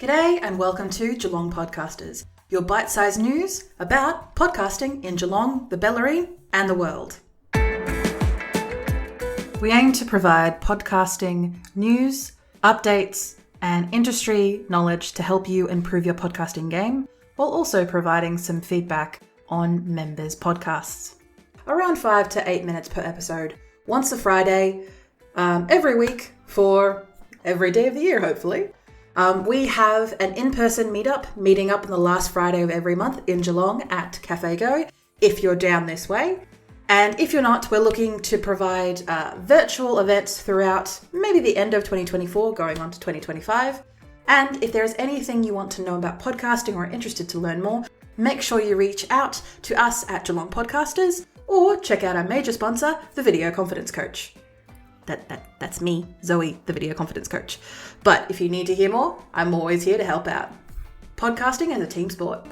G'day and welcome to Geelong Podcasters, your bite-sized news about podcasting in Geelong, the Bellarine and the world. We aim to provide podcasting news, updates and industry knowledge to help you improve your podcasting game, while also providing some feedback on members' podcasts. Around 5 to 8 minutes per episode, once a Friday, every week for every day of the year, hopefully. We have an in-person meeting up on the last Friday of every month in Geelong at Cafe Go, if you're down this way. And if you're not, we're looking to provide virtual events throughout maybe the end of 2024, going on to 2025. And if there's anything you want to know about podcasting or are interested to learn more, make sure you reach out to us at Geelong Podcasters or check out our major sponsor, the Video Confidence Coach. That's me, Zoe, the Video Confidence Coach. But if you need to hear more, I'm always here to help out. Podcasting is a team sport.